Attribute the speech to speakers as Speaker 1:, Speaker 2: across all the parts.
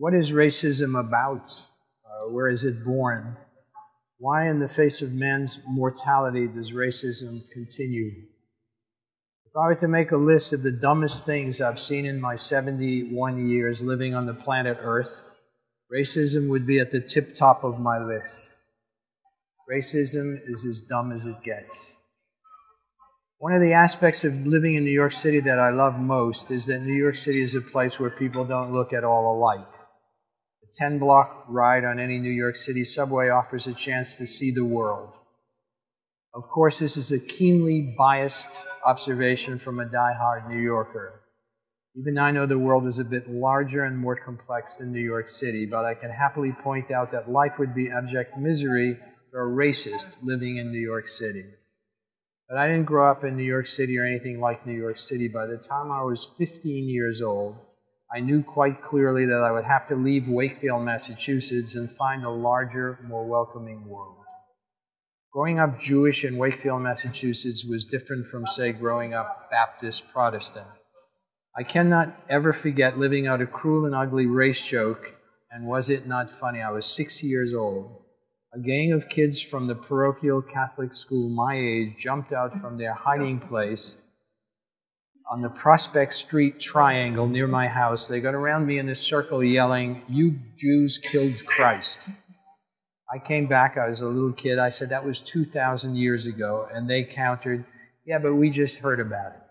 Speaker 1: What is racism about? Where is it born? Why, in the face of man's mortality, does racism continue? If I were to make a list of the dumbest things I've seen in my 71 years living on the planet Earth, racism would be at the tip-top of my list. Racism is as dumb as it gets. One of the aspects of living in New York City that I love most is that New York City is a place where people don't look at all alike. A 10-block ride on any New York City subway offers a chance to see the world. Of course, this is a keenly biased observation from a die-hard New Yorker. Even I know the world is a bit larger and more complex than New York City, but I can happily point out that life would be abject misery for a racist living in New York City. But I didn't grow up in New York City or anything like New York City. By the time I was 15 years old, I knew quite clearly that I would have to leave Wakefield, Massachusetts and find a larger, more welcoming world. Growing up Jewish in Wakefield, Massachusetts was different from, say, growing up Baptist Protestant. I cannot ever forget living out a cruel and ugly race joke, and was it not funny? I was 6 years old. A gang of kids from the parochial Catholic school my age jumped out from their hiding place on the Prospect Street Triangle near my house. They got around me in a circle yelling, "You Jews killed Christ." I came back, I was a little kid, I said, "That was 2,000 years ago," and they countered, "Yeah, but we just heard about it."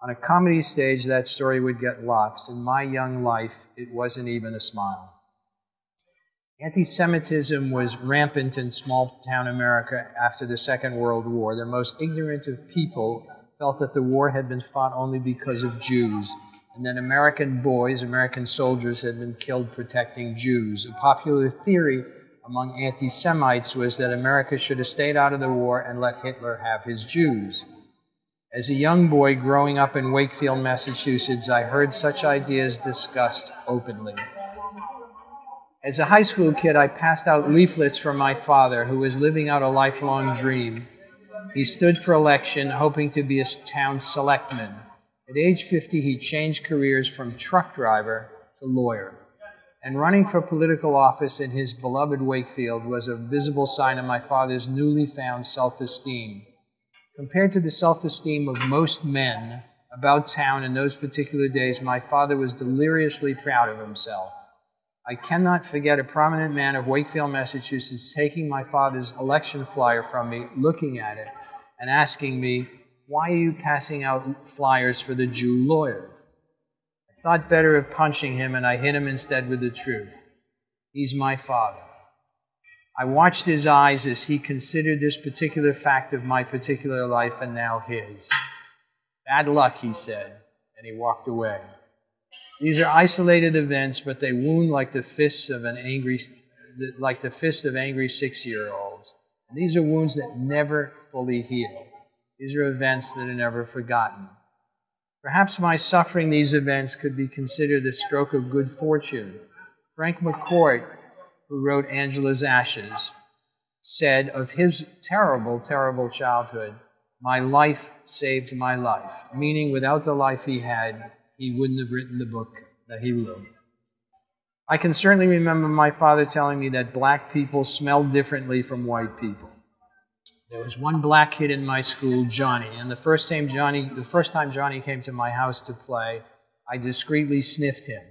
Speaker 1: On a comedy stage, that story would get laughs. In my young life, it wasn't even a smile. Anti-Semitism was rampant in small-town America after the Second World War. The most ignorant of people felt that the war had been fought only because of Jews, and that American boys, American soldiers, had been killed protecting Jews. A popular theory among anti-Semites was that America should have stayed out of the war and let Hitler have his Jews. As a young boy growing up in Wakefield, Massachusetts, I heard such ideas discussed openly. As a high school kid, I passed out leaflets for my father, who was living out a lifelong dream. He stood for election, hoping to be a town selectman. At age 50, he changed careers from truck driver to lawyer. And running for political office in his beloved Wakefield was a visible sign of my father's newly found self-esteem. Compared to the self-esteem of most men about town in those particular days, my father was deliriously proud of himself. I cannot forget a prominent man of Wakefield, Massachusetts, taking my father's election flyer from me, looking at it, and asking me, "Why are you passing out flyers for the Jew lawyer?" I thought better of punching him, and I hit him instead with the truth. He's my father. I watched his eyes as he considered this particular fact of my particular life and now his. "Bad luck," he said, and he walked away. These are isolated events, but they wound like the fists of angry 6-year-olds. And these are wounds that never fully heal. These are events that are never forgotten. Perhaps my suffering these events could be considered a stroke of good fortune. Frank McCourt, who wrote Angela's Ashes, said of his terrible, terrible childhood, "My life saved my life," meaning without the life he had, he wouldn't have written the book that he wrote. I can certainly remember my father telling me that black people smelled differently from white people. There was one black kid in my school, Johnny, and the first time Johnny came to my house to play, I discreetly sniffed him.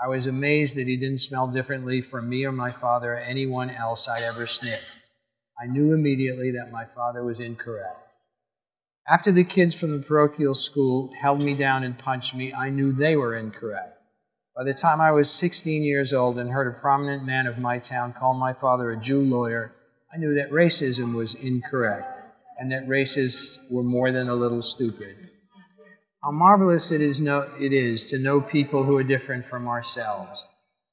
Speaker 1: I was amazed that he didn't smell differently from me or my father or anyone else I'd ever sniffed. I knew immediately that my father was incorrect. After the kids from the parochial school held me down and punched me, I knew they were incorrect. By the time I was 16 years old and heard a prominent man of my town call my father a Jew lawyer, I knew that racism was incorrect and that racists were more than a little stupid. How marvelous it is to know people who are different from ourselves.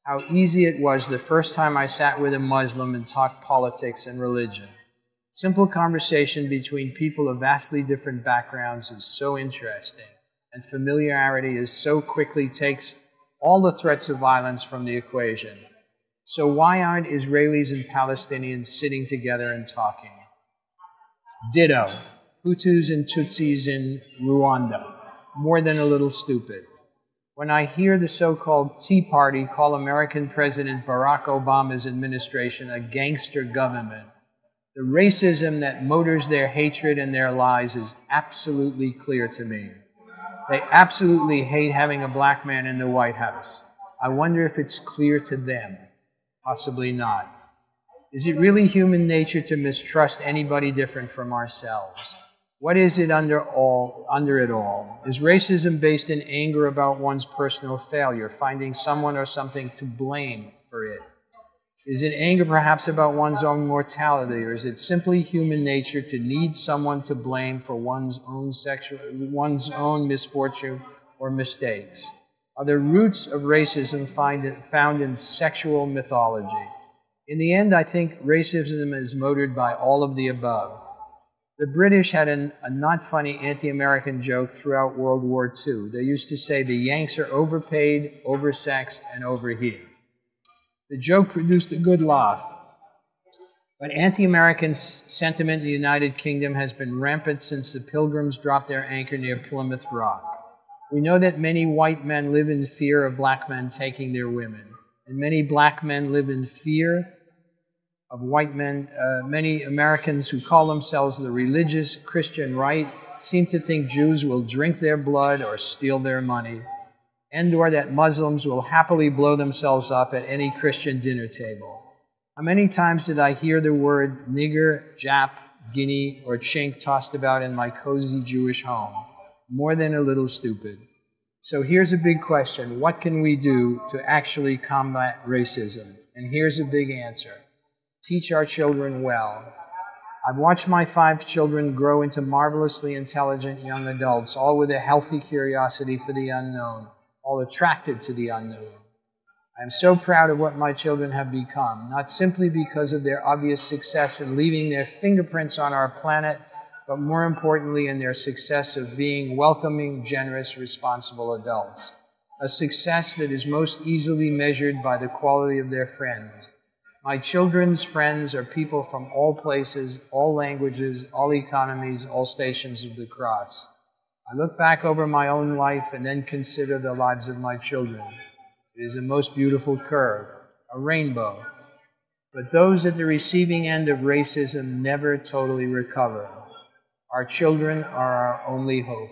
Speaker 1: How easy it was the first time I sat with a Muslim and talked politics and religion. Simple conversation between people of vastly different backgrounds is so interesting, and familiarity so quickly takes all the threats of violence from the equation. So why aren't Israelis and Palestinians sitting together and talking? Ditto. Hutus and Tutsis in Rwanda. More than a little stupid. When I hear the so-called Tea Party call American President Barack Obama's administration a gangster government, the racism that motors their hatred and their lies is absolutely clear to me. They absolutely hate having a black man in the White House. I wonder if it's clear to them. Possibly not. Is it really human nature to mistrust anybody different from ourselves? What is it under it all? Is racism based in anger about one's personal failure, finding someone or something to blame for it? Is it anger perhaps about one's own mortality, or is it simply human nature to need someone to blame for one's own misfortune or mistakes? Are the roots of racism found in sexual mythology? In the end, I think racism is motored by all of the above. The British had a not funny anti-American joke throughout World War II. They used to say the Yanks are overpaid, oversexed, and overheated. The joke produced a good laugh. But anti-American sentiment in the United Kingdom has been rampant since the Pilgrims dropped their anchor near Plymouth Rock. We know that many white men live in fear of black men taking their women, and many black men live in fear of white men. Many Americans who call themselves the religious Christian right seem to think Jews will drink their blood or steal their money, and/or that Muslims will happily blow themselves up at any Christian dinner table. How many times did I hear the word nigger, Jap, Guinea, or Chink tossed about in my cozy Jewish home? More than a little stupid. So here's a big question. What can we do to actually combat racism? And here's a big answer. Teach our children well. I've watched my 5 children grow into marvelously intelligent young adults, all with a healthy curiosity for the unknown, all attracted to the unknown. I am so proud of what my children have become, not simply because of their obvious success in leaving their fingerprints on our planet, but more importantly in their success of being welcoming, generous, responsible adults. A success that is most easily measured by the quality of their friends. My children's friends are people from all places, all languages, all economies, all stations of the cross. I look back over my own life and then consider the lives of my children. It is a most beautiful curve, a rainbow. But those at the receiving end of racism never totally recover. Our children are our only hope.